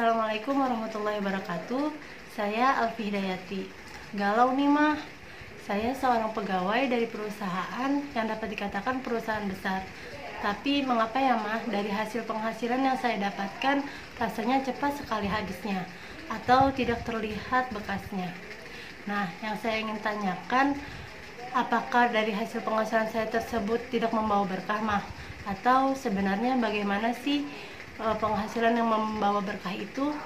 Assalamualaikum warahmatullahi wabarakatuh. Saya Alfi Hidayati. Galau nih mah. Saya seorang pegawai dari perusahaan yang dapat dikatakan perusahaan besar. Tapi mengapa ya mah dari hasil penghasilan yang saya dapatkan rasanya cepat sekali habisnya atau tidak terlihat bekasnya. Nah, yang saya ingin tanyakan, apakah dari hasil penghasilan saya tersebut tidak membawa berkah mah? Atau sebenarnya bagaimana sih penghasilan yang membawa berkah itu?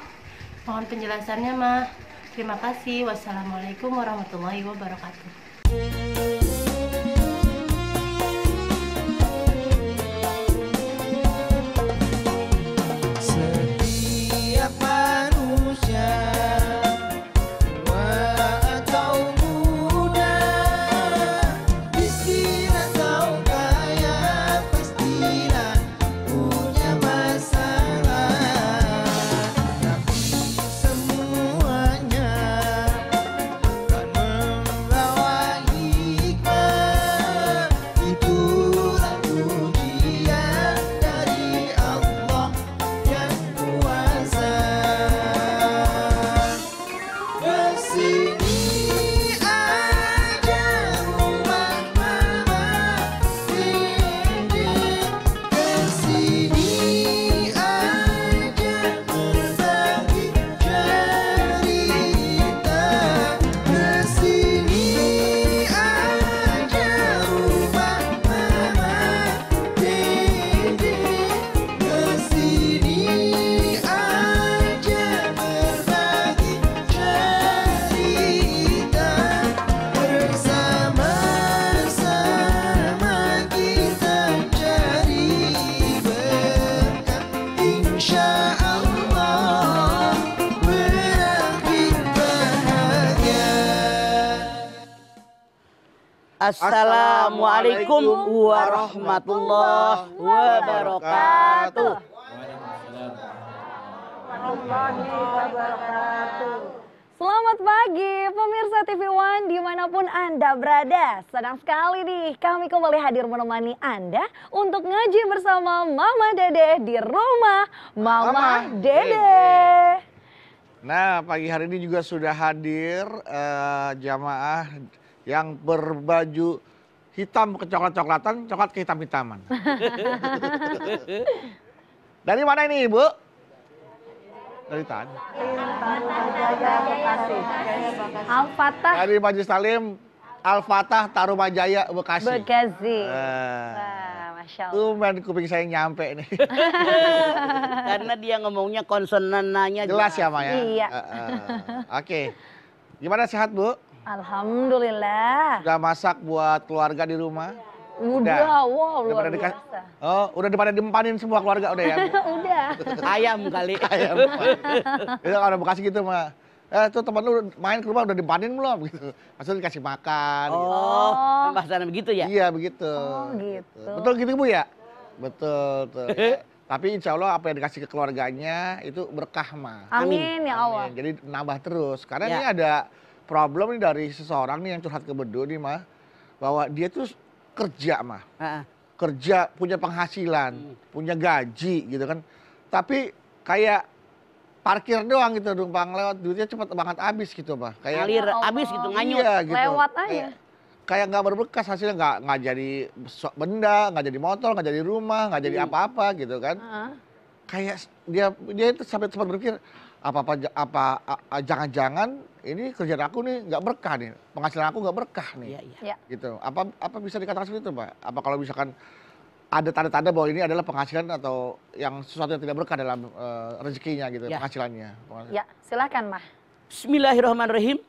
Mohon penjelasannya mah. Terima kasih. Wassalamualaikum warahmatullahi wabarakatuh. Setiap manusia Assalamualaikum warahmatullahi wabarakatuh. Selamat pagi pemirsa TV One dimanapun Anda berada. Senang sekali nih kami kembali hadir menemani Anda untuk ngaji bersama Mama Dede di rumah Mama Dede. Nah, pagi hari ini juga sudah hadir jamaah yang berbaju hitam kecoklat-coklatan, coklat kehitam-hitaman. Dari mana ini Ibu? Dari tadi. Al-Fatah. Dari Majelis Talim Al-Fatah Tarumajaya Bekasi. Bekasi. Wah, Masya Allah. Tuh main kuping saya nyampe nih. Karena dia ngomongnya konsonannya Jelas ya Maya? Iya. Oke. Gimana sehat Bu? Alhamdulillah. Udah masak buat keluarga di rumah? Udah, wow luar pada biasa. Oh, udah pada dimpanin semua keluarga udah ya? Udah. ayam kali. Ayam. Itu kalau Bekasi gitu mah. Tuh temen lu main ke rumah udah dimpanin belum gitu. Maksudnya dikasih makan gitu. Oh, bahasanya begitu ya? Iya begitu. Oh gitu. Betul gitu Bu ya? Betul. Tuh. Tapi insya Allah apa yang dikasih ke keluarganya itu berkah mah. Amin ya Allah. Jadi nambah terus. Karena Ya. ini ada problem nih dari seseorang nih yang curhat ke Bedu nih mah. Bahwa dia tuh kerja mah. Kerja, punya penghasilan, punya gaji gitu kan. Tapi kayak parkir doang gitu, numpang lewat, duitnya cepet banget habis gitu mah. Kayak Ngalir habis gitu, nganyut. iya, gitu. Lewat aja. Kayak nggak berbekas hasilnya, nggak jadi benda, nggak jadi motor, nggak jadi rumah, nggak jadi apa-apa gitu kan. Kayak dia itu sampai sempat berpikir jangan-jangan ini kerjaan aku nih nggak berkah nih, penghasilan aku nggak berkah nih. Iya. Gitu. Apa bisa dikatakan seperti itu Pak? Apa kalau misalkan ada tanda-tanda bahwa ini adalah penghasilan atau yang sesuatu yang tidak berkah dalam rezekinya gitu, penghasilannya? Ya, silakan Mah. Bismillahirrahmanirrahim.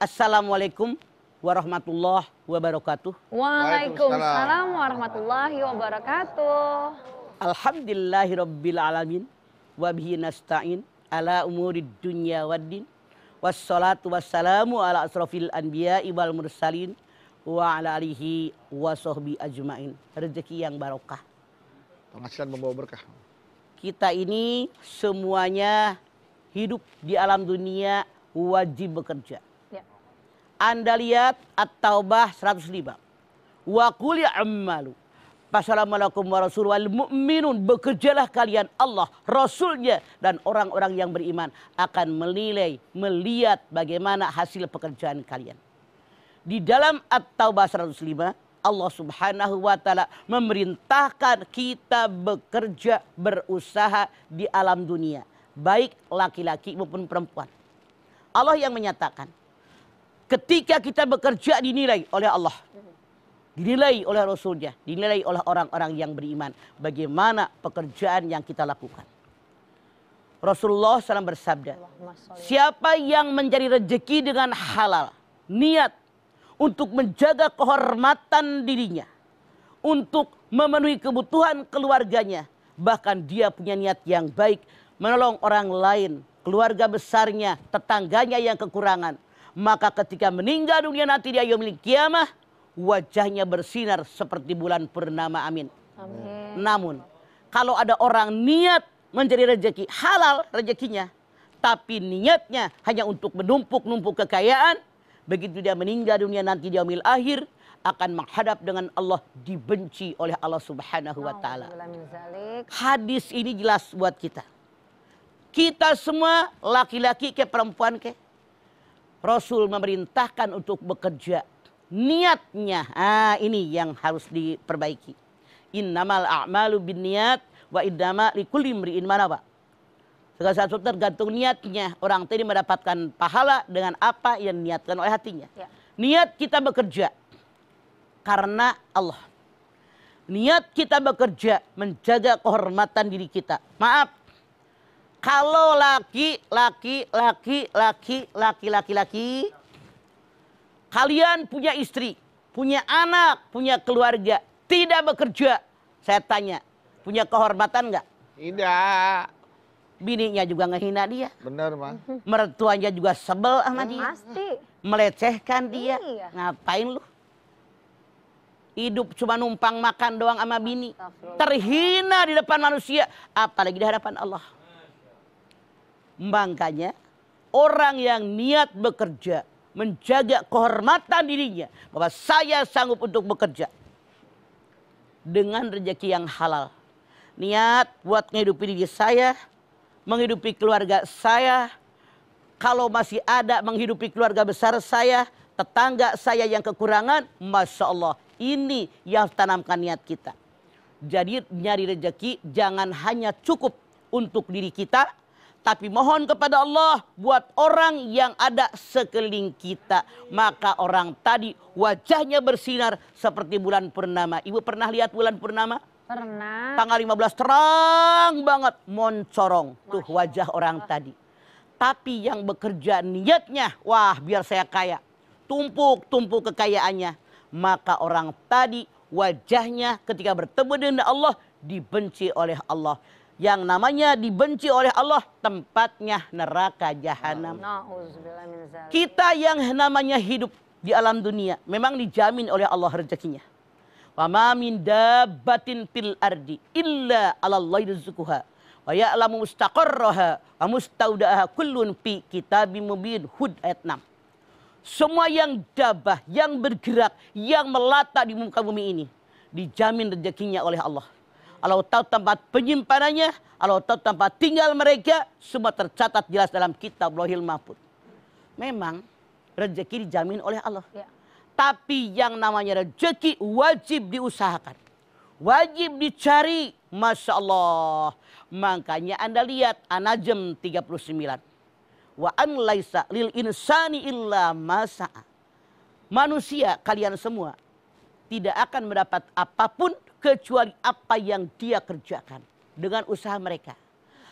Assalamualaikum warahmatullahi wabarakatuh. Waalaikumsalam warahmatullahi wabarakatuh. Alhamdulillahirabbil alamin wa bihi nasta'in ala umurid dunya waddin. Wassalatu wassalamu ala asrofil anbiya'i wal mursalin wa ala alihi wa sahbi ajmain. Rezeki yang barokah. Penghasilan membawa berkah. Kita ini semuanya hidup di alam dunia wajib bekerja. Ya. Anda lihat At-Taubah 105. Wa qul ya'malu Fassalamualaikum warahmatullahi mu'minun. Bekerjalah kalian, Allah, Rasulnya, dan orang-orang yang beriman akan menilai, melihat bagaimana hasil pekerjaan kalian. Di dalam At-Taubah 105, Allah subhanahu wa ta'ala memerintahkan kita bekerja, berusaha di alam dunia. Baik laki-laki maupun perempuan. Allah yang menyatakan, ketika kita bekerja dinilai oleh Allah. Dinilai oleh Rasulnya, dinilai oleh orang-orang yang beriman. Bagaimana pekerjaan yang kita lakukan. Rasulullah SAW bersabda, siapa yang mencari rezeki dengan halal, niat untuk menjaga kehormatan dirinya, untuk memenuhi kebutuhan keluarganya, bahkan dia punya niat yang baik, menolong orang lain, keluarga besarnya, tetangganya yang kekurangan, maka ketika meninggal dunia nanti di yaumil qiyamah, wajahnya bersinar seperti bulan purnama. Amin. Amin. Namun kalau ada orang niat mencari rezeki, halal rezekinya, tapi niatnya hanya untuk menumpuk-numpuk kekayaan, begitu dia meninggal dunia nanti di yaumil akhir akan menghadap dengan Allah, dibenci oleh Allah Subhanahu wa taala. Hadis ini jelas buat kita. Kita semua, laki-laki ke perempuan ke, Rasul memerintahkan untuk bekerja. Niatnya, ini yang harus diperbaiki. Innamal a'malu binniyat wa innama likulli imri'in ma nawa. Segala sesuatu tergantung niatnya. Orang tadi mendapatkan pahala dengan apa yang niatkan oleh hatinya. Ya. Niat kita bekerja karena Allah. Niat kita bekerja menjaga kehormatan diri kita. Maaf, kalau laki, kalian punya istri, punya anak, punya keluarga, tidak bekerja, saya tanya, punya kehormatan nggak? Tidak. Bininya juga ngehina dia. Benar, Mas. Mertuanya juga sebel sama dia. Pasti. Melecehkan dia. Iya. Ngapain lu? Hidup cuma numpang makan doang sama bini. Terhina di depan manusia, apalagi di hadapan Allah. Makanya orang yang niat bekerja, menjaga kehormatan dirinya, bahwa saya sanggup untuk bekerja dengan rezeki yang halal. Niat buat menghidupi diri saya, menghidupi keluarga saya, kalau masih ada menghidupi keluarga besar saya, tetangga saya yang kekurangan, Masya Allah, ini yang tanamkan niat kita. Jadi nyari rezeki jangan hanya cukup untuk diri kita, tapi mohon kepada Allah buat orang yang ada sekeliling kita. Maka orang tadi wajahnya bersinar seperti bulan purnama. Ibu pernah lihat bulan purnama? Pernah. Tanggal 15 terang banget, moncorong tuh wajah orang tadi. Tapi yang bekerja niatnya, wah biar saya kaya. Tumpuk-tumpuk kekayaannya. Maka orang tadi wajahnya ketika bertemu dengan Allah dibenci oleh Allah. Yang namanya dibenci oleh Allah, tempatnya neraka jahanam. Kita yang namanya hidup di alam dunia memang dijamin oleh Allah rezekinya. Wa ma min dabbatin fil ardi illa 'alallahi rizquha wa ya'lamu mustaqarraha wa mustaudaha kullun fi kitabim mubin. Hud ayat 6. Semua yang dabah, yang bergerak, yang melata di muka bumi ini dijamin rezekinya oleh Allah. Allah tahu tempat penyimpanannya, Allah tahu tempat tinggal mereka, semua tercatat jelas dalam kitab Lauhil Mahfuz. Memang rezeki dijamin oleh Allah. Ya. Tapi yang namanya rezeki wajib diusahakan. Wajib dicari, Masya Allah. Makanya Anda lihat An-Najm 39. Wa an laisa lil insani illa ma sa'a. Manusia kalian semua tidak akan mendapat apapun kecuali apa yang dia kerjakan dengan usaha mereka.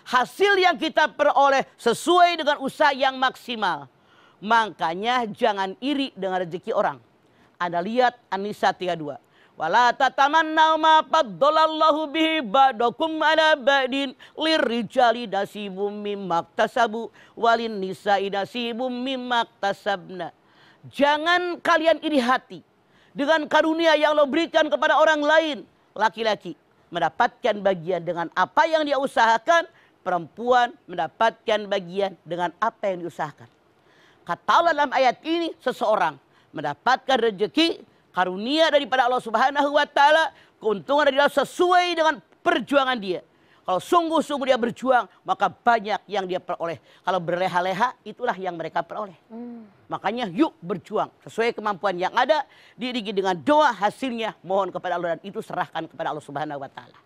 Hasil yang kita peroleh sesuai dengan usaha yang maksimal. Makanya jangan iri dengan rezeki orang. Anda lihat An-Nisa 32. Wala tatamannau ma faddalallahu bihi ba'dakum ala ba'din lirrijali nasibum mimma iktasabu walin nisa'i nasibum mimma iktasabna. Jangan kalian iri hati dengan karunia yang Allah berikan kepada orang lain. Laki-laki mendapatkan bagian dengan apa yang dia usahakan, perempuan mendapatkan bagian dengan apa yang diusahakan. Kata Allah dalam ayat ini, seseorang mendapatkan rezeki karunia daripada Allah Subhanahu wa taala, keuntungan dari Allah sesuai dengan perjuangan dia. Kalau sungguh-sungguh dia berjuang, maka banyak yang dia peroleh. Kalau berleha-leha, itulah yang mereka peroleh. Makanya yuk berjuang sesuai kemampuan yang ada, diiringi dengan doa, hasilnya mohon kepada Allah dan itu serahkan kepada Allah Subhanahu wa taala.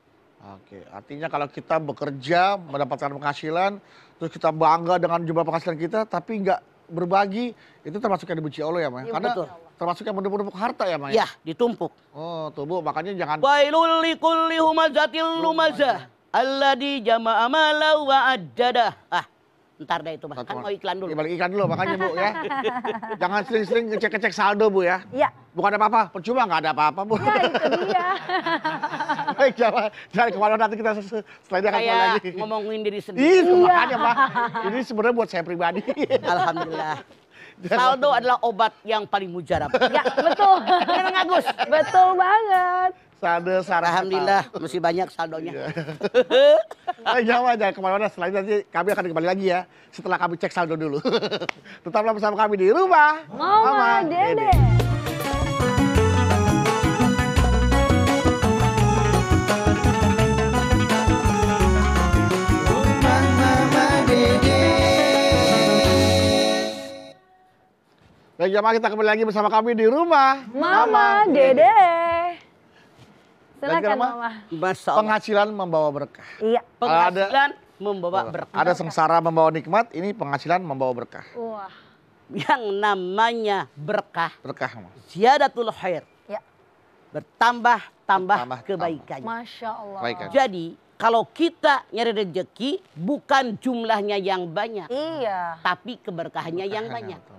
Oke, artinya kalau kita bekerja, mendapatkan penghasilan, terus kita bangga dengan jumlah penghasilan kita, tapi nggak berbagi, itu termasuk yang dibenci Allah ya, Ma? Ya, Karena betul. termasuk yang menumpuk harta ya, Ma? Ya, ditumpuk. Oh, tuh Bu, makanya jangan... Wailul likulli humazatil lumazah alladzi jama'a malahu wa addada. Ntar deh itu, Mas. Kan mau iklan dulu. Ya, balik iklan dulu makanya Bu ya. Jangan sering-sering ngecek-ngecek saldo Bu ya. Iya. Bukan ada apa-apa, percuma nggak ada apa-apa Bu. Ya itu dia. Baik, jangan kemana nanti kita setelah ini akan kembali Kayak lagi. ngomongin diri sendiri. Iya, makanya Pak. Ini sebenarnya buat saya pribadi. Alhamdulillah. Saldo adalah obat yang paling mujarab. Ya betul. Benar nggak, Gus? Betul banget. Saldo saraf. Alhamdulillah, masih banyak saldonya. Jangan kemana-mana, setelah ini nanti kami akan kembali lagi ya. Setelah kami cek saldo dulu. Tetaplah bersama kami di rumah Mama Dede. Rumah Mama Dede. Baik jamaah, kita kembali lagi bersama kami di rumah Mama Dede. Silakan Lagi, Mama. Mama. Masya Allah. Penghasilan membawa berkah. Iya. Penghasilan membawa berkah. Ada sengsara membawa nikmat, ini penghasilan membawa berkah. Wah. Yang namanya berkah, Berkah, Mas. ziyadatul khair. Ya. Bertambah-tambah Bertambah, kebaikannya. Masya Allah. Baik, kan? Jadi kalau kita nyari rezeki bukan jumlahnya yang banyak, Iya. tapi keberkahannya yang Berkahnya, banyak. betul.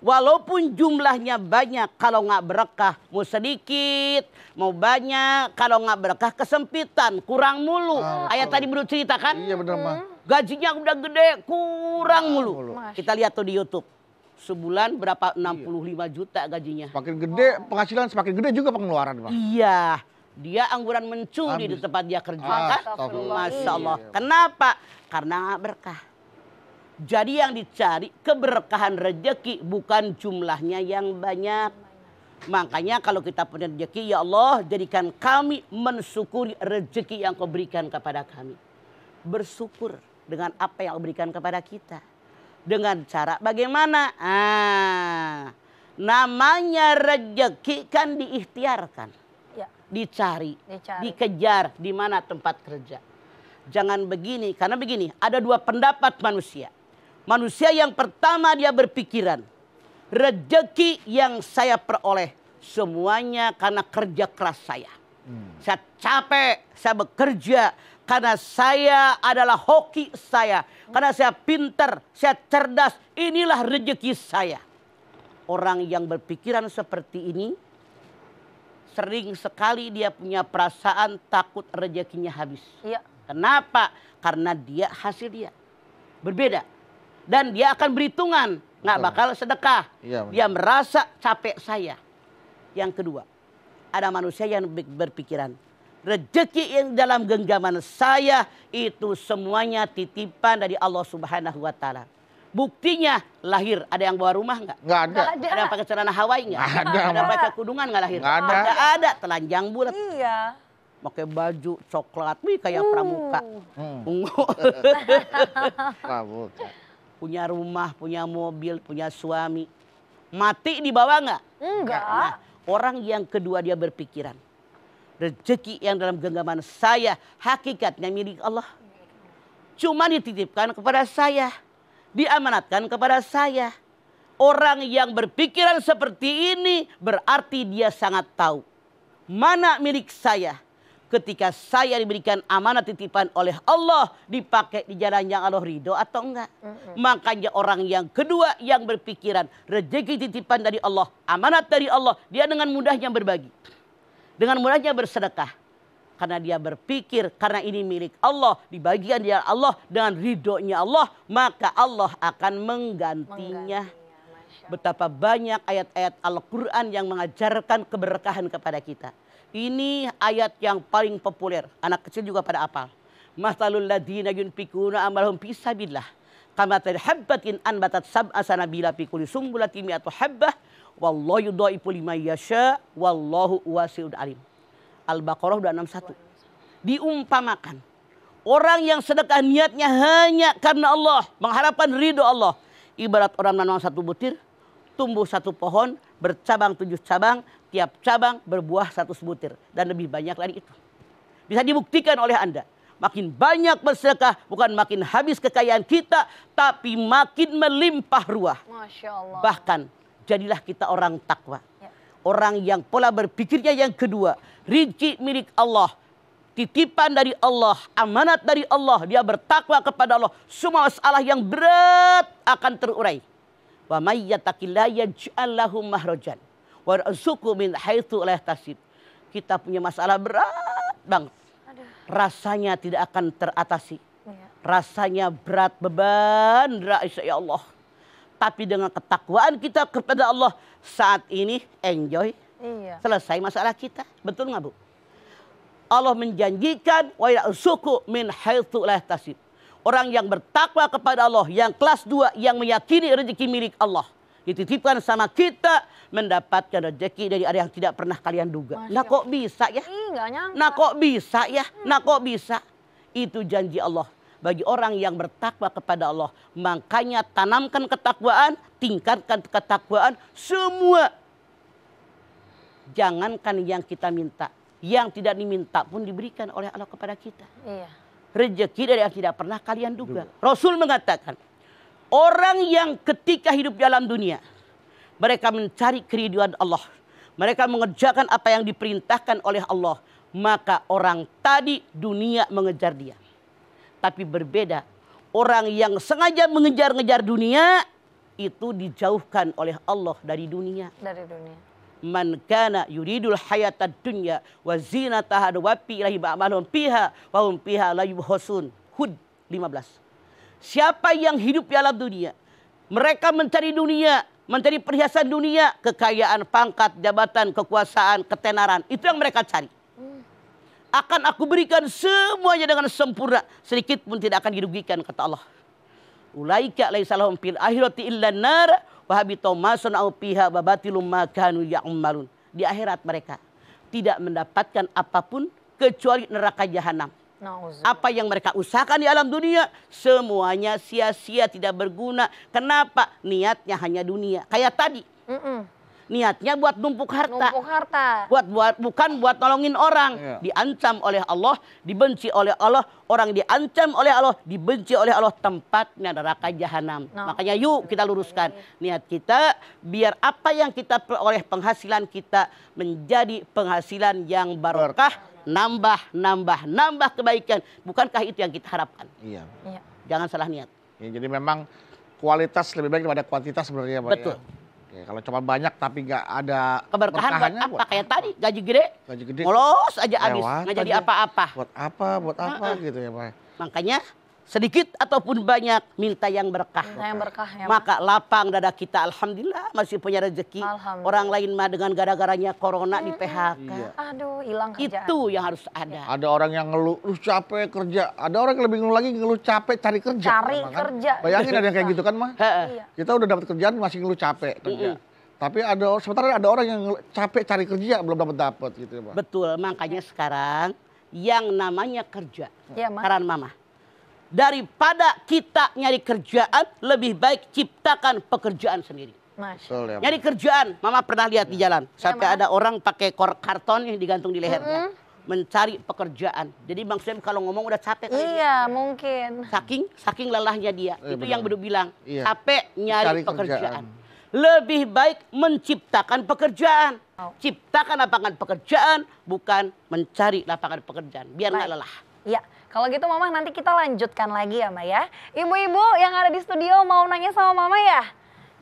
Walaupun jumlahnya banyak, kalau nggak berkah mau sedikit, mau banyak, kalau nggak berkah kesempitan, kurang mulu. Ayat tadi belum ceritakan, Iya benar, Ma. gajinya udah gede, kurang mulu. Masya. Kita lihat tuh di YouTube. Sebulan berapa? 65 juta gajinya. Semakin gede penghasilan, semakin gede juga pengeluaran, Ma. Iya, dia angguran mencuri di tempat dia kerja kan? Astagfirullah. Masya Allah. Kenapa? Karena nggak berkah. Jadi yang dicari keberkahan rezeki bukan jumlahnya yang banyak. Makanya kalau kita punya rezeki, ya Allah jadikan kami mensyukuri rezeki yang kau berikan kepada kami. Bersyukur dengan apa yang kau berikan kepada kita. Dengan cara bagaimana? Namanya rezeki kan diikhtiarkan. Ya. Dicari, Dicari. dikejar di mana tempat kerja. Jangan begini, karena begini, ada dua pendapat manusia. Manusia yang pertama dia berpikiran, rezeki yang saya peroleh semuanya karena kerja keras saya. Saya capek, saya bekerja karena saya adalah hoki saya. Karena saya pintar, saya cerdas, inilah rezeki saya. Orang yang berpikiran seperti ini, sering sekali dia punya perasaan takut rezekinya habis. Iya. Kenapa? Karena dia hasil dia berbeda. Dan dia akan berhitungan, nggak bakal sedekah. Iya, benar. Dia merasa capek saya. Yang kedua, ada manusia yang berpikiran, rezeki yang dalam genggaman saya itu semuanya titipan dari Allah Subhanahu wa taala. Buktinya lahir, ada yang bawa rumah nggak? Nggak ada. Ada yang pakai celana Hawaii nggak? Nggak ada, Ada Ma. pakai kudungan nggak lahir? Nggak ada. Nggak ada, telanjang bulat. Iya. Pakai baju coklat, wih kayak pramuka. Ungu. Pramuka. Punya rumah, punya mobil, punya suami. Mati dibawa nggak? Enggak. Nah, orang yang kedua dia berpikiran, rezeki yang dalam genggaman saya hakikatnya milik Allah. Cuma dititipkan kepada saya, diamanatkan kepada saya. Orang yang berpikiran seperti ini berarti dia sangat tahu mana milik saya. Ketika saya diberikan amanat titipan oleh Allah, dipakai di jalan yang Allah ridho atau enggak. Makanya orang yang kedua yang berpikiran rezeki titipan dari Allah, amanat dari Allah, dia dengan mudahnya berbagi. Dengan mudahnya bersedekah. Karena dia berpikir karena ini milik Allah, dibagikan dia Allah dengan ridhonya Allah, maka Allah akan menggantinya. Betapa banyak ayat-ayat Al-Quran yang mengajarkan keberkahan kepada kita. Ini ayat yang paling populer. Anak kecil juga pada hafal. Mathalul ladina yunfikuna amalhum fi sabilillah. Kamathali habbatin anbatat sab'a sanabila fi kulli sumbulatin mi'atu habbah Wallahu yudhaifu liman yasha wallahu wasi'un alim. Al-Baqarah 261. Diumpamakan orang yang sedekah niatnya hanya karena Allah, mengharapkan ridho Allah. Ibarat orang menanam satu butir, tumbuh satu pohon, bercabang 7 cabang, tiap cabang berbuah 100 butir. Dan lebih banyak lagi itu. Bisa dibuktikan oleh Anda. Makin banyak bersedekah, bukan makin habis kekayaan kita, tapi makin melimpah ruah. Masya Allah. Bahkan jadilah kita orang takwa. Ya. Orang yang pola berpikirnya yang kedua, rizki milik Allah, titipan dari Allah, amanat dari Allah. Dia bertakwa kepada Allah. Semua masalah yang berat akan terurai. Wa may yattaqillaha yaj'al lahu makhrajan wa yarzuqhu min haitsu la yahtasib. Kita punya masalah berat banget. Rasanya tidak akan teratasi. Ya. Rasanya berat, beban, ya Allah. Tapi dengan ketakwaan kita kepada Allah saat ini enjoy. Iya. Selesai masalah kita. Betul nggak Bu? Allah menjanjikan wa yarzuqhu min haitsu la yahtasib. Orang yang bertakwa kepada Allah, yang kelas 2, yang meyakini rezeki milik Allah, dititipkan sama kita, mendapatkan rezeki dari arah yang tidak pernah kalian duga. Nah kok bisa ya? Nggak nyangka. Nah kok bisa ya? Nah kok bisa? Itu janji Allah bagi orang yang bertakwa kepada Allah. Makanya tanamkan ketakwaan, tingkatkan ketakwaan semua. Jangankan yang kita minta, yang tidak diminta pun diberikan oleh Allah kepada kita. Iya. Rezeki dari yang tidak pernah kalian duga. Rasul mengatakan, orang yang ketika hidup dalam dunia, mereka mencari keridhaan Allah, mereka mengerjakan apa yang diperintahkan oleh Allah, maka orang tadi dunia mengejar dia. Tapi berbeda, orang yang sengaja mengejar-ngejar dunia, itu dijauhkan oleh Allah dari dunia. Dari dunia. Man kana yuridul hayatad dunya wa zinataha wa fi ilahi ba'malun fiha wa hum fiha la yubhasun. Hud 15. Siapa yang hidup di alam dunia, mereka mencari dunia, mencari perhiasan dunia, kekayaan, pangkat, jabatan, kekuasaan, ketenaran, itu yang mereka cari. Akan aku berikan semuanya dengan sempurna, sedikit pun tidak akan dirugikan, kata Allah. Ulaika laisa lahum fil akhirati illa nar wa habitu ma sana'u fiha wa batilum ma kanu ya'malun. Di akhirat mereka tidak mendapatkan apapun kecuali neraka jahanam. Apa yang mereka usahakan di alam dunia semuanya sia-sia, tidak berguna. Kenapa? Niatnya hanya dunia. Kayak tadi. Niatnya buat numpuk harta. Numpuk harta. Bukan buat nolongin orang. Iya. Diancam oleh Allah, dibenci oleh Allah. Orang diancam oleh Allah, dibenci oleh Allah, tempatnya neraka jahanam. Makanya yuk kita luruskan niat kita biar apa yang kita peroleh penghasilan kita menjadi penghasilan yang barokah, nambah kebaikan. Bukankah itu yang kita harapkan? Iya. Jangan salah niat. Ya, jadi memang kualitas lebih baik daripada kuantitas sebenarnya, Pak. Betul. Ya, kalau cuma banyak tapi nggak ada Keberkahan buat berkahannya, apa? Kayak tadi gaji gede, gaji gede, ngolos aja habis, lewat nggak jadi aja. apa-apa. Buat apa gitu ya, Pak. Makanya sedikit ataupun banyak minta yang berkah. Minta yang berkah ya. Maka lapang dada kita, alhamdulillah masih punya rezeki. Alhamdulillah. Orang lain mah dengan gara-garanya corona di PHK. Iya. Aduh, hilang kerjaan. Itu yang harus ada. Ada orang yang ngeluh, capek kerja. Ada orang yang lebih ngeluh lagi, ngeluh capek cari kerja. Cari Emang kan? kerja. Bayangin ada yang kayak gitu kan, Mah. Iya. Kita udah dapat kerjaan masih ngeluh capek kerja. Tapi sementara ada orang yang capek cari kerja belum dapat gitu ya, Pak. Betul, makanya sekarang yang namanya kerja. Iya, Ma. Saran Mama. Daripada kita nyari kerjaan, lebih baik ciptakan pekerjaan sendiri. Masya. Betul ya, Pak. Nyari kerjaan, Mama pernah lihat di jalan. Sampai ada orang pakai karton yang digantung di lehernya. Mencari pekerjaan. Jadi maksudnya kalau ngomong udah capek. kali Iya, mungkin. Saking lelahnya dia. Itu benar. yang Bedu bilang. Iya. Capek nyari Cari pekerjaan. kerjaan. Lebih baik menciptakan pekerjaan. Ciptakan lapangan pekerjaan, bukan mencari lapangan pekerjaan. Biar nggak lelah. Ya, kalau gitu Mama nanti kita lanjutkan lagi ya, Ma ya. Ibu-ibu yang ada di studio mau nanya sama Mama ya?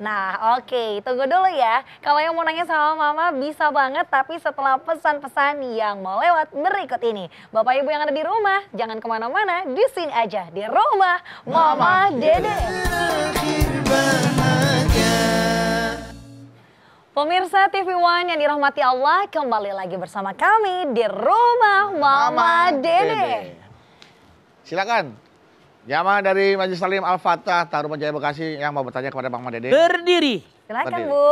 Nah, oke, tunggu dulu ya. Kalau yang mau nanya sama Mama bisa banget, tapi setelah pesan-pesan yang mau lewat berikut ini. Bapak Ibu yang ada di rumah, jangan kemana-mana, di sini aja di rumah Mama Dede. Pemirsa TV One yang dirahmati Allah, kembali lagi bersama kami di rumah Mama Dede. Silakan. Jamaah dari Majelis Taklim Al-Fatah Tarumah Jaya Bekasi yang mau bertanya kepada Mama Dede. Berdiri. Silakan Berdiri. Bu.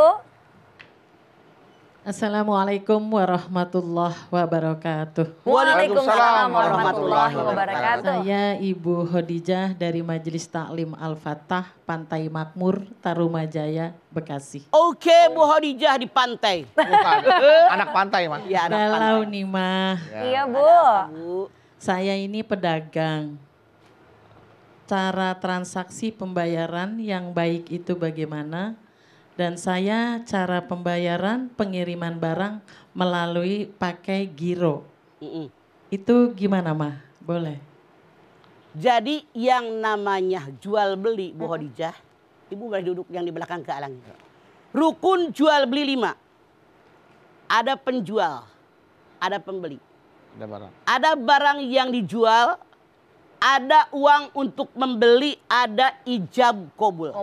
Assalamualaikum warahmatullahi wabarakatuh. Waalaikumsalam warahmatullahi wabarakatuh. Saya Ibu Khadijah dari Majelis Taklim Al-Fatah, Pantai Makmur, Tarumajaya, Bekasi. Oke, Bu Khadijah di pantai. Bukan. Anak pantai, Mas. Ya, anak Galau pantai. nih mah. Iya Bu. Bu. Saya ini pedagang. Cara transaksi pembayaran yang baik itu bagaimana? Dan saya cara pembayaran pengiriman barang melalui pakai giro. Itu gimana mah? Boleh. Jadi yang namanya jual beli Bu Khadijah, Ibu boleh duduk yang di belakang ke alang. Rukun jual beli 5. Ada penjual, ada pembeli. Ada barang. Ada barang yang dijual, ada uang untuk membeli, ada ijab kabul.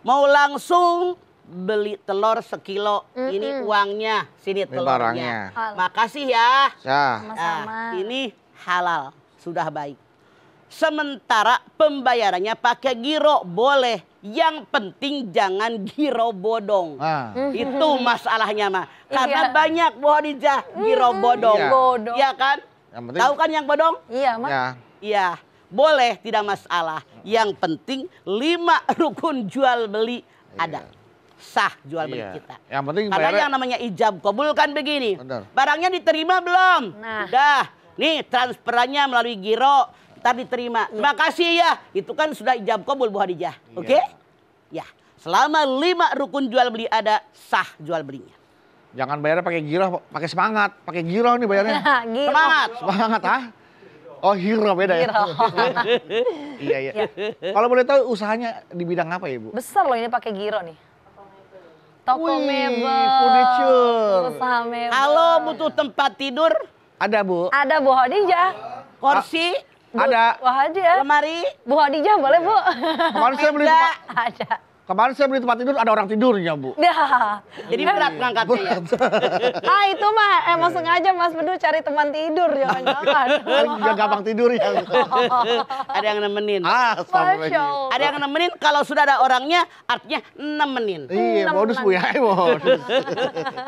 Mau langsung beli telur sekilo, ini uangnya, sini telurnya. Makasih ya. Sama-sama. Ini halal, sudah baik. Sementara pembayarannya pakai giro boleh, yang penting jangan giro bodong. Itu masalahnya mah. Karena banyak Bu Khadijah giro bodong. Iya kan? Tahu kan yang bodong? Iya, Mas. Iya, boleh, tidak masalah. Yang penting 5 rukun jual beli ada. Sah jual beli kita. Yang penting karena bayarnya... yang namanya ijab kabul kan begini. Benar. Barangnya diterima belum? Udah. Nih transferannya melalui giro, ntar diterima. Terima kasih ya. Itu kan sudah ijab kabul Bu Khadijah. Oke? Ya. Selama 5 rukun jual beli ada, sah jual belinya. Jangan bayarnya pakai giro, pakai semangat. Pakai giro nih bayarnya. Semangat. Semangat ah. Oh hero beda ya? Iya. Kalau boleh tahu usahanya di bidang apa ya Bu? Besar loh ini pakai giro nih. Toko mebel. Furniture. Usaha mebel. Kalau butuh tempat tidur? Ada Bu. Ada Bu Khadijah. Kursi? Ada. Bu Khadijah. Lemari? Bu Khadijah boleh Bu? Kemarin saya beli tempat, Ada. kemarin saya beli tempat tidur ada orang tidurnya Bu. Dah. Jadi berat ngangkatnya ya? Ah itu mah emang sengaja Mas Bedu cari teman tidur jangan-jangan. Paling juga gampang tidur ya. Ada yang nemenin. Masya Allah. Ada yang nemenin, kalau sudah ada orangnya artinya nemenin. Iya, modus Bu ya, modus.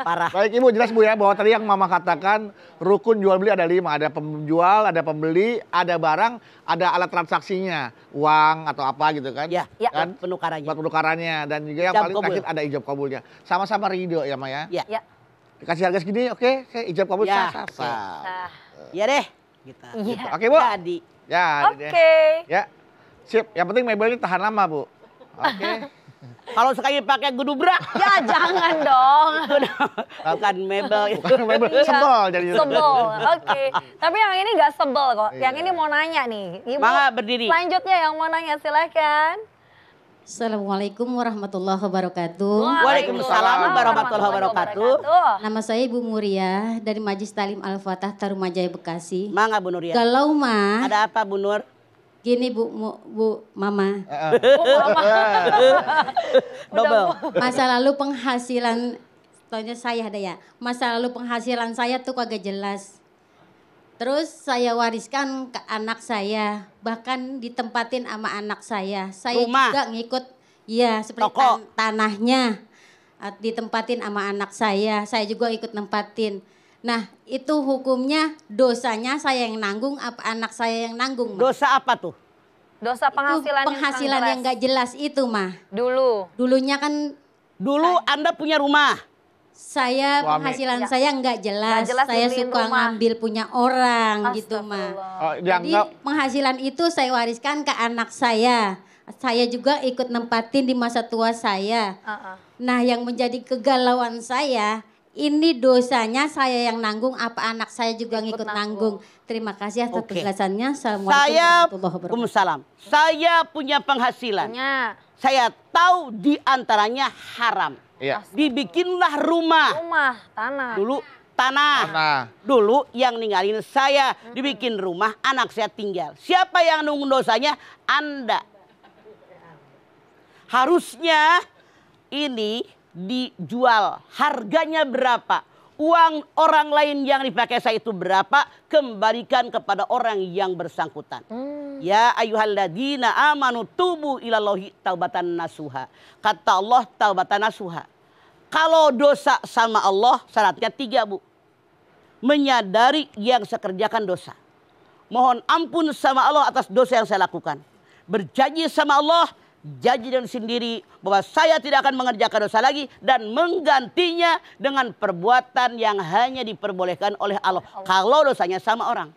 Parah. Baik Ibu, jelas Bu ya bahwa tadi yang Mama katakan rukun jual beli ada 5. Ada penjual, ada pembeli, ada barang, ada alat transaksinya. Uang atau apa gitu kan. Ya, Kan? penukarannya. Buat penukarannya. Dan juga yang Ijab paling kabul. terakhir ada ijab kabulnya. Sama-sama ridho ya Ma ya. Ya. Dikasih harga segini, oke, saya ijab kabul Ya. sah. Ya deh. Gitu. Iya. Oke Bu. Jadi. Ya, Oke. ya. Sip, yang penting mebel ini tahan lama Bu. Oke. Kalau sekali pakai gudubrak. Ya jangan dong. Bukan mebel. Bukan mebel, sebel jadi. Sebel. Oke. Tapi yang ini nggak sebel kok. Iya. Yang ini mau nanya nih. Ibu, Mangga berdiri. selanjutnya yang mau nanya silakan. Assalamualaikum warahmatullahi wabarakatuh. Waalaikumsalam warahmatullahi wabarakatuh. Nama saya Ibu Muria dari Majelis Taklim Al-Fatah Tarumajaya Bekasi. Mangga Bu Nuria. Galau mah, Ada apa Bu Nur? gini Bu Mama. Double. Masa lalu penghasilan, tanya saya ada ya. Masa lalu penghasilan saya tuh kagak jelas. Terus saya wariskan ke anak saya, bahkan ditempatin sama anak saya. Saya Rumah? juga ngikut, ya seperti Toko? tanahnya ditempatin sama anak saya juga ikut nempatin. Nah itu hukumnya dosanya saya yang nanggung apa anak saya yang nanggung? Ma? Dosa apa tuh? Dosa penghasilan, Itu penghasilan yang nggak jelas itu mah. Dulunya kan Dulu Anda punya rumah. saya Suami. penghasilan saya nggak jelas. Nggak jelas Saya dibeliin suka rumah. ngambil punya orang gitu mah. Oh, Jadi dianggap penghasilan itu saya wariskan ke anak saya. Saya juga ikut nempatin di masa tua saya. Nah yang menjadi kegalauan saya, ini dosanya saya yang nanggung apa anak saya juga ngikut nanggung. Terima kasih atas Oke. penjelasannya. Assalamualaikum Saya warahmatullahi wabarakatuh. Waalaikumsalam. Saya punya penghasilan. Saya tahu di antaranya haram. Iya. Dibikinlah rumah. Tanah. Dulu tanah. Dulu yang ninggalin saya dibikin rumah, anak saya tinggal. Siapa yang nunggu dosanya? Anda. Harusnya ini dijual. Harganya berapa? Uang orang lain yang dipakai saya itu berapa? Kembalikan kepada orang yang bersangkutan. Ya ayyuhalladzina amanu tubu ilallahi taubatan nasuha. Kata Allah taubatan nasuha. Kalau dosa sama Allah syaratnya 3, Bu. Menyadari yang saya kerjakan dosa. Mohon ampun sama Allah atas dosa yang saya lakukan. Berjanji sama Allah, janji dan sendiri bahwa saya tidak akan mengerjakan dosa lagi dan menggantinya dengan perbuatan yang hanya diperbolehkan oleh Allah. Kalau dosanya sama orang.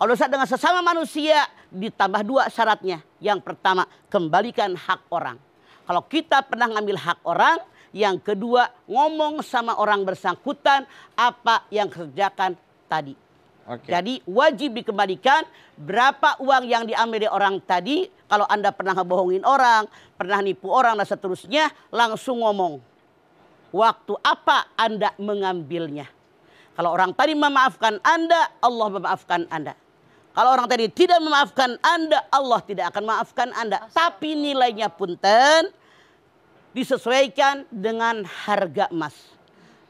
Kalau dosa dengan sesama manusia ditambah 2 syaratnya. Yang pertama, kembalikan hak orang. Kalau kita pernah ngambil hak orang, yang kedua ngomong sama orang bersangkutan apa yang kerjakan tadi. Jadi wajib dikembalikan berapa uang yang diambil dari orang tadi. Kalau Anda pernah ngebohongin orang, pernah nipu orang dan seterusnya, langsung ngomong. Waktu apa Anda mengambilnya? Kalau orang tadi memaafkan Anda, Allah memaafkan Anda. Kalau orang tadi tidak memaafkan Anda, Allah tidak akan maafkan Anda. Tapi nilainya punten disesuaikan dengan harga emas.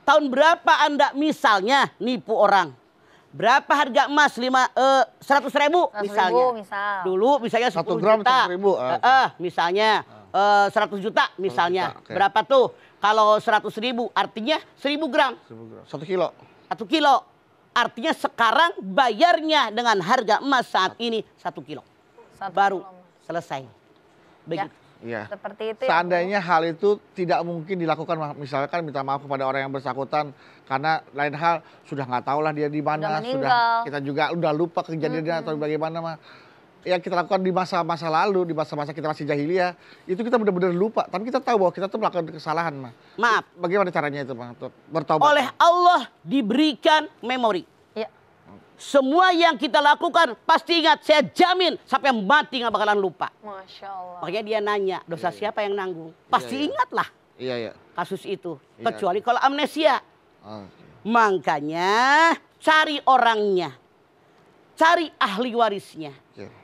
Tahun berapa Anda misalnya nipu orang? Berapa harga emas? 100.000 misalnya. Misal. Dulu misalnya 10 gram, juta. 100.000. Misalnya 100 juta misalnya. Okay. Berapa tuh? Kalau 100.000 artinya 1.000 gram. 1 kilo. 1 kilo. Artinya sekarang bayarnya dengan harga emas saat ini 1 kilo. Baru selesai. Begitu. Iya. Seperti itu. Seandainya hal itu tidak mungkin dilakukan, misalkan minta maaf kepada orang yang bersangkutan karena lain hal sudah nggak tahu lah dia di mana, sudah kita juga udah lupa kejadiannya atau bagaimana mah. Yang kita lakukan di masa-masa lalu, di masa-masa kita masih jahiliyah, itu kita benar-benar lupa. Tapi kita tahu bahwa kita tuh melakukan kesalahan, mah. Maaf. Bagaimana caranya itu, Bang? Bertobat. Oleh Allah diberikan memori. Semua yang kita lakukan pasti ingat, saya jamin sampai mati nggak bakalan lupa. Masya Allah. Makanya dia nanya, dosa siapa yang nanggung? Pasti ingat lah kasus itu. Kecuali kalau amnesia. Makanya cari orangnya. Cari ahli warisnya.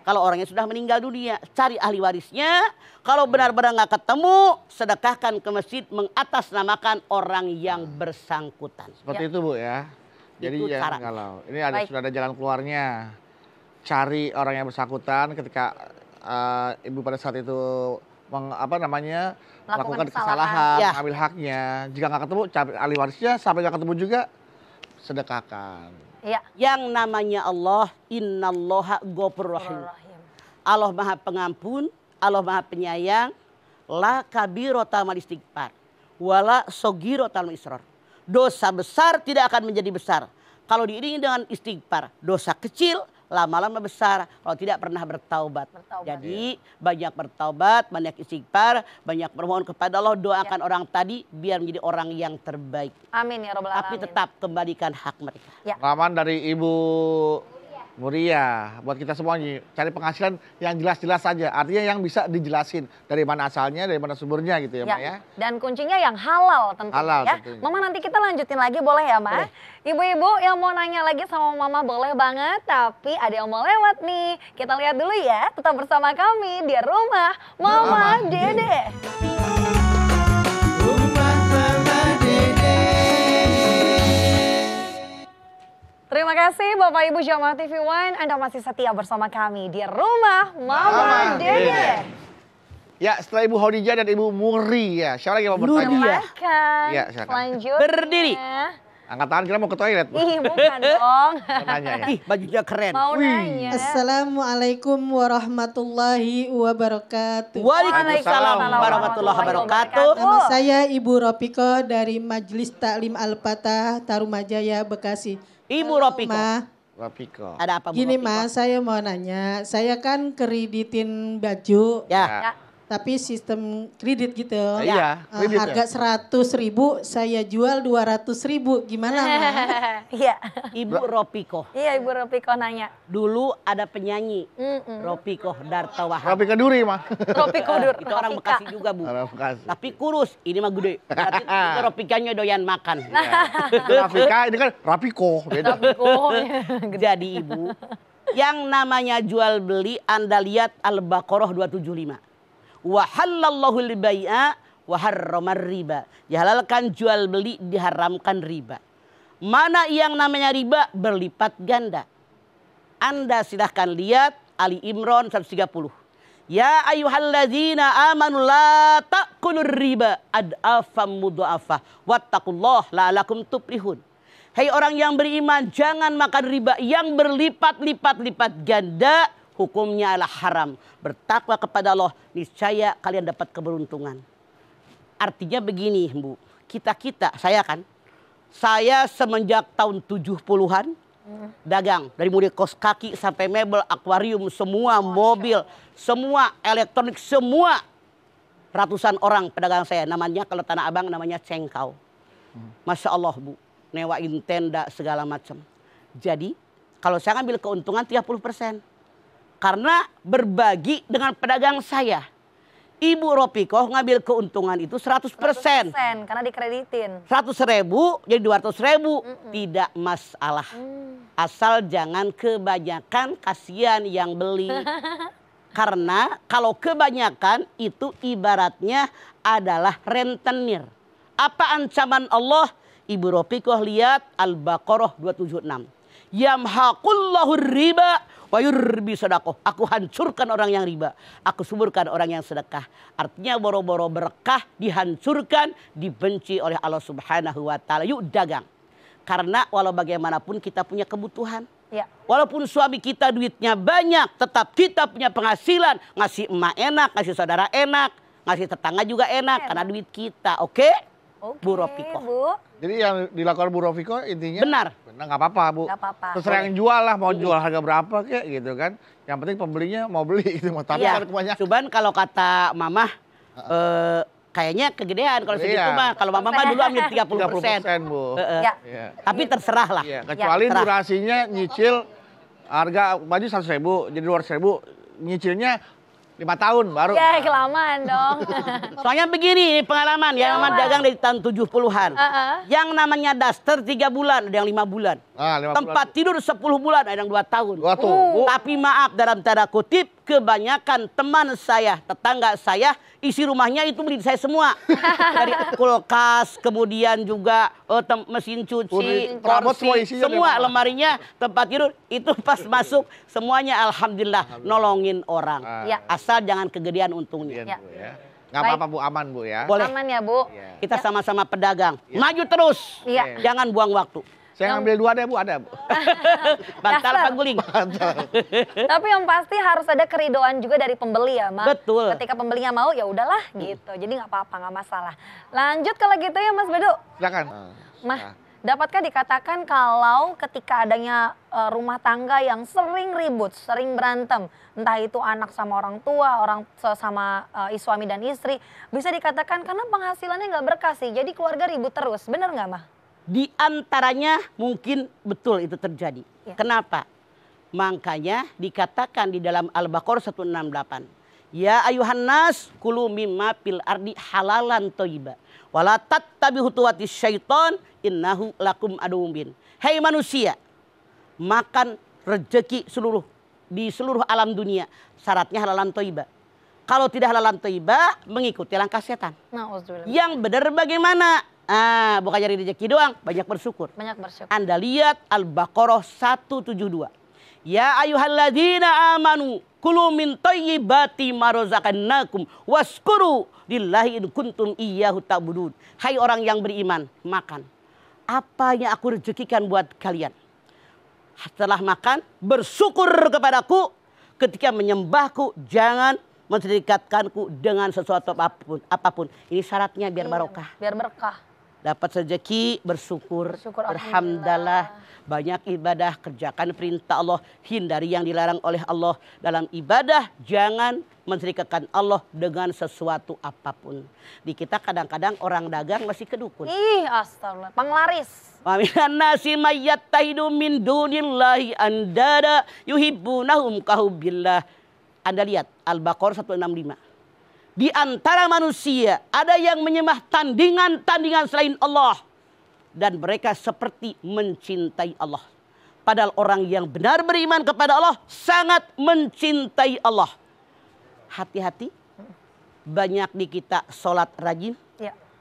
Kalau orangnya sudah meninggal dunia, cari ahli warisnya. Kalau benar-benar nggak ketemu, sedekahkan ke masjid mengatasnamakan orang yang bersangkutan. Seperti itu, Bu, ya. Jadi jangan galau. Ini sudah ada jalan keluarnya. Cari orang yang bersangkutan ketika ibu pada saat itu melakukan kesalahan, mengambil haknya. Jika nggak ketemu, cari ahli warisnya. Sampai nggak ketemu juga, sedekahkan. Yang namanya Allah, innallaha ghafurur rahim. Allah Maha Pengampun, Allah Maha Penyayang. La kabirota mal istighfar, wala sogirota mal israr. Dosa besar tidak akan menjadi besar kalau diiringi dengan istighfar. Dosa kecil lama-lama besar kalau tidak pernah bertaubat. Jadi banyak bertaubat, banyak istighfar, banyak bermohon kepada Allah. Doakan orang tadi biar menjadi orang yang terbaik. Amin ya robbal alamin. Tapi tetap kembalikan hak mereka. Ramalan dari Ibu Muria, buat kita semuanya cari penghasilan yang jelas-jelas saja. Artinya yang bisa dijelasin dari mana asalnya, dari mana sumbernya gitu ya, Mbak ya. Dan kuncinya yang halal tentunya halal, ya. Tentunya. Mama nanti kita lanjutin lagi boleh ya, Ma? Ibu-ibu yang mau nanya lagi sama Mama boleh banget, tapi ada yang mau lewat nih. Kita lihat dulu ya, tetap bersama kami di Rumah Mama Dede. Terima kasih Bapak Ibu Jamaah TV One, Anda masih setia bersama kami di Rumah Mama Dede. Ya, setelah Ibu Khadijah dan Ibu Muri ya. Siapa lagi yang mau bertanya? Ya, selanjutnya. Berdiri. Angkat tangan, kira mau ke toilet. Ih, bukan dong. Nanya ya. Ih, bajunya keren. Mau nanya. Assalamualaikum warahmatullahi wabarakatuh. Waalaikumsalam warahmatullahi wabarakatuh. Nama saya Ibu Ropiko dari Majelis Taklim Al-Fatah, Tarumajaya, Bekasi. Ibu Ropiko. Ropiko. Ada apa, Bu? Gini Mas, saya mau nanya, saya kan kreditin baju. Ya. Tapi sistem kredit gitu. Iya, kredit harga 100.000 saya jual 200.000. Gimana? Iya. Ibu Ropiko. Iya, Ibu Ropiko nanya. Dulu ada penyanyi Ropiko Darta Wahab. Ropiko Duri mah. Ropiko Dur. Itu orang Bekasi juga, Bu. Orang Bekasi. Tapi kurus, ini mah gede. Berarti Ropikanya doyan makan. Rafika ini kan Rapiko. Beda. Jadi Ibu, yang namanya jual beli Anda lihat Al-Baqarah 275. Wa halallahu al-bai'a wa harramar riba. Dihalalkan jual beli, diharamkan riba. Mana yang namanya riba? Berlipat ganda. Anda silahkan lihat Ali Imran 130. Ya ayyuhalladzina amanu la ta'kulur riba ad'afam mudha'afah wattaqullaha la'alakum tuflihun. Hai orang yang beriman, jangan makan riba yang berlipat-lipat ganda, hukumnya adalah haram. Bertakwa kepada Allah, niscaya kalian dapat keberuntungan. Artinya begini, Bu. Saya semenjak tahun 70-an dagang, dari mulai kaos kaki sampai mebel, akuarium, semua mobil, semua elektronik, semua. Ratusan orang pedagang saya, namanya kalau Tanah Abang namanya cengkau. Masya Allah, Bu, newain tenda segala macam. Jadi kalau saya ngambil keuntungan 30%. Karena berbagi dengan pedagang saya. Ibu Ropikoh ngambil keuntungan itu 100%. Karena dikreditin. 100.000 jadi 200.000. Tidak masalah. Asal jangan kebanyakan, kasihan yang beli. Karena kalau kebanyakan itu ibaratnya adalah rentenir. Apa ancaman Allah? Ibu Ropikoh lihat Al-Baqarah 276. Yamhaqullahu riba wa yurbi sedekah. Aku hancurkan orang yang riba, aku suburkan orang yang sedekah. Artinya boro-boro berkah dihancurkan, dibenci oleh Allah Subhanahu wa taala. Yuk dagang. Karena walau bagaimanapun kita punya kebutuhan. Ya. Walaupun suami kita duitnya banyak, tetap kita punya penghasilan. Ngasih emak enak, ngasih saudara enak, ngasih tetangga juga enak. Karena duit kita, oke? Bu Ropikoh. Bu. Jadi yang dilakukan Bu Ropikoh intinya benar. Benar, nggak apa-apa, Bu. Nggak apa-apa. Terserah yang jual lah, mau jual harga berapa kayak gitu kan. Yang penting pembelinya mau beli gitu. Tapi ya, kan kebanyakan. cuman kalau kata Mama, kayaknya kegedean kalau segitu mah. Kalau Mama mah dulu ambil 30%. Bu. Ya. Tapi terserah lah. Ya, kecuali durasinya nyicil harga baju 100.000 jadi 200.000, nyicilnya 5 tahun baru. Ya, kelamaan dong. Soalnya begini, ini pengalaman yang namanya dagang dari tahun 70-an. Yang namanya daster 3 bulan, ada yang 5 bulan. 5 Tempat tidur 10 bulan, ada yang 2 tahun. Tapi maaf, dalam tanda kutip, kebanyakan teman saya, tetangga saya, isi rumahnya itu beli saya semua. Dari kulkas, kemudian juga mesin cuci, kursi, semua lemarinya, tempat tidur. Itu pas masuk, semuanya alhamdulillah nolongin orang. Asal jangan kegedean untungnya. Nggak apa-apa, Bu, aman, Bu ya. Boleh. Aman ya, Bu. Kita sama-sama pedagang. Maju terus. Jangan buang waktu. Saya ngambil 2 deh, Bu, ada, Bu. Bantal apa guling? Tapi yang pasti harus ada keridoan juga dari pembeli ya, Mas. Betul. Ketika pembelinya mau ya udahlah gitu. Jadi nggak apa-apa, nggak masalah. Lanjut kalau gitu ya, Mas Bedu. Silakan. Dapatkah dikatakan kalau ketika adanya rumah tangga yang sering ribut, sering berantem, entah itu anak sama orang tua, orang sama suami dan istri, bisa dikatakan karena penghasilannya nggak berkah sih, jadi keluarga ribut terus, bener nggak, Mah? Di antaranya mungkin betul itu terjadi. Kenapa? Makanya dikatakan di dalam Al-Baqarah 168. Ya ayuhan nas kulu mimma fil ardi halalan thayyiba wala tattabi'u khutuwatis syaiton innahu lakum aduwwum mubin. Hei manusia, makan rezeki di seluruh alam dunia, syaratnya halalan thayyiba. Kalau tidak halalan thayyiba, mengikuti langkah setan. Yang benar bagaimana? Bukan nyari rezeki doang, banyak bersyukur. Anda lihat Al-Baqarah 172. Ya ayyuhalladzina amanu kulu min thayyibati ma razaqnakum waskuru lillahi in kuntum iyyahu ta'budun. Hai orang yang beriman, makan apa yang aku rezekikan buat kalian. Setelah makan, bersyukur kepadaku. Ketika menyembahku, jangan menserikatkanku dengan sesuatu apapun. Ini syaratnya biar barokah. Biar berkah. Dapat rezeki, bersyukur, alhamdulillah. Banyak ibadah, kerjakan perintah Allah, hindari yang dilarang oleh Allah. Dalam ibadah jangan menserikatkan Allah dengan sesuatu apapun. Di kita kadang-kadang orang dagang masih kedukun. Ih, astagfirullah, penglaris. Wa minan nasi may yattahidu min dunillahi andada yuhibbunahum kahubbillah. Anda lihat Al-Baqarah 165. Di antara manusia ada yang menyembah tandingan-tandingan selain Allah. Dan mereka seperti mencintai Allah. Padahal orang yang benar beriman kepada Allah sangat mencintai Allah. Hati-hati. Banyak di kita sholat rajin.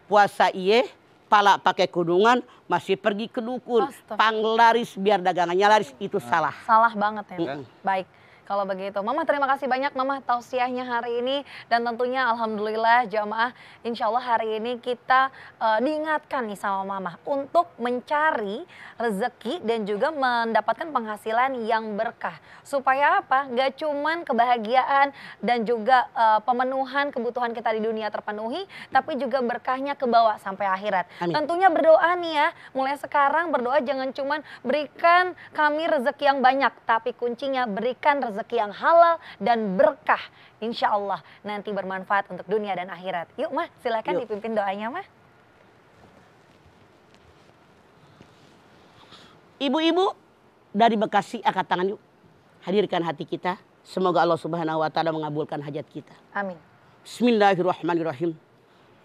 Puasa iye, pala pakai kudungan, masih pergi ke dukun. Panglaris biar dagangannya laris, itu salah. Salah banget ya. Baik. Kalau begitu, Mama terima kasih banyak Mama tausiahnya hari ini. Dan tentunya Alhamdulillah jamaah, insya Allah hari ini kita diingatkan nih sama Mama untuk mencari rezeki dan juga mendapatkan penghasilan yang berkah. Supaya apa? Gak cuman kebahagiaan dan juga pemenuhan kebutuhan kita di dunia terpenuhi, tapi juga berkahnya ke bawah sampai akhirat. Amin. Tentunya berdoa nih ya, mulai sekarang berdoa jangan cuman berikan kami rezeki yang banyak, tapi kuncinya berikan rezeki yang halal dan berkah. Insya Allah nanti bermanfaat untuk dunia dan akhirat. Yuk Mah, silakan dipimpin doanya Mah. Ibu-ibu dari Bekasi, angkat tangan yuk. Hadirkan hati kita. Semoga Allah Subhanahu wa taala mengabulkan hajat kita. Amin. Bismillahirrahmanirrahim.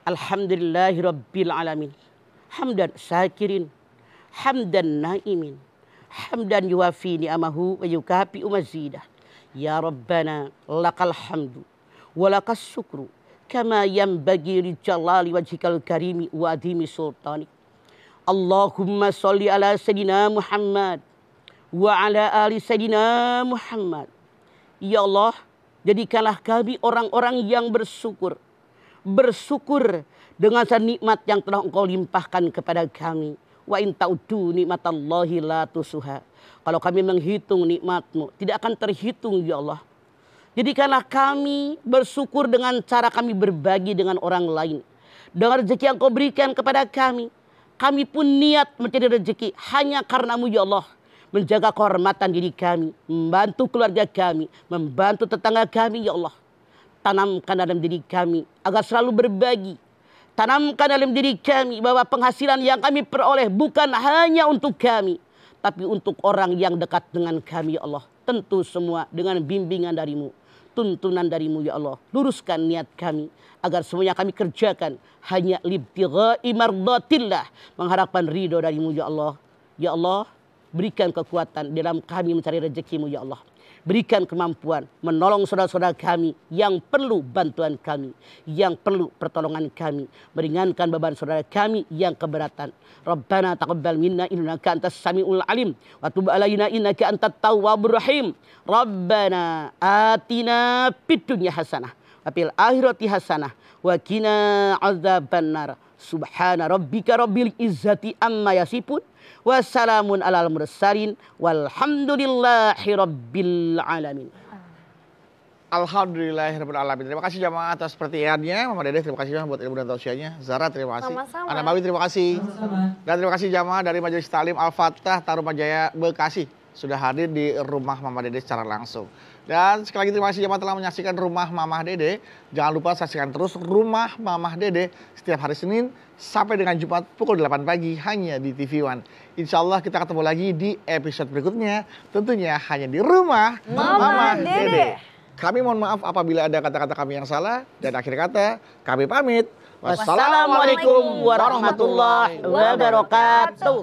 Alhamdulillahirabbil alamin. Hamdan syakirin, hamdan naimin, hamdan yuwafi ni'amahu wa yukafi mazidah. Ya Rabbana lakal hamdu wa lakas syukru kama yanbaghi li jalali wajhikal karimi wa adhimi sultanik. Allahumma sholli ala sayyidina Muhammad wa ala ali sayyidina Muhammad. Ya Allah, jadikanlah kami orang-orang yang bersyukur. Bersyukur dengan nikmat yang telah Engkau limpahkan kepada kami. Wa in ta'uddu nikmatallahi la tusuha. Kalau kami menghitung nikmat-Mu, tidak akan terhitung ya Allah. Jadikanlah kami bersyukur dengan cara kami berbagi dengan orang lain. Dengan rezeki yang Kau berikan kepada kami. Kami pun niat mencari rezeki hanya karena-Mu ya Allah. Menjaga kehormatan diri kami, membantu keluarga kami, membantu tetangga kami ya Allah. Tanamkan dalam diri kami agar selalu berbagi. Tanamkan dalam diri kami bahwa penghasilan yang kami peroleh bukan hanya untuk kami, tapi untuk orang yang dekat dengan kami ya Allah. Tentu semua dengan bimbingan dari-Mu, tuntunan dari-Mu ya Allah. Luruskan niat kami agar semuanya kami kerjakan hanya libtigha'i mardatillah, mengharapkan ridho dari-Mu ya Allah. Ya Allah, berikan kekuatan dalam kami mencari rezeki-Mu ya Allah. Berikan kemampuan menolong saudara-saudara kami yang perlu bantuan kami, yang perlu pertolongan kami. Meringankan beban saudara kami yang keberatan. Rabbana taqabbal minna innaka antas samiul alim wa tub alaina innaka antat tawwabur rahim. Rabbana atina fid dunya hasanah wa fil akhirati hasanah wa qina adzabannar. Subhana rabbika rabbil izzati amma yasifun. Wassalamun alal mursalin walhamdulillahi rabbil alamin. Alhamdulillahirabbil alamin. Terima kasih jamaah atas perhatiannya. Mama Dede terima kasih buat ilmu dan tausiahnya. Zara terima kasih. Sama-sama. Ana Bawi terima kasih. Dan terima kasih jamaah dari Majelis Ta'lim Al-Fatah Tarumajaya Bekasi sudah hadir di rumah Mama Dede secara langsung. Dan sekali lagi terima kasih jamaah telah menyaksikan Rumah Mamah Dede. Jangan lupa saksikan terus Rumah Mamah Dede setiap hari Senin sampai dengan Jumat pukul 8 pagi hanya di TV One. Insya Allah kita ketemu lagi di episode berikutnya. Tentunya hanya di Rumah Mamah Dede. Kami mohon maaf apabila ada kata-kata kami yang salah. Dan akhir kata kami pamit. Wassalamualaikum warahmatullahi wabarakatuh.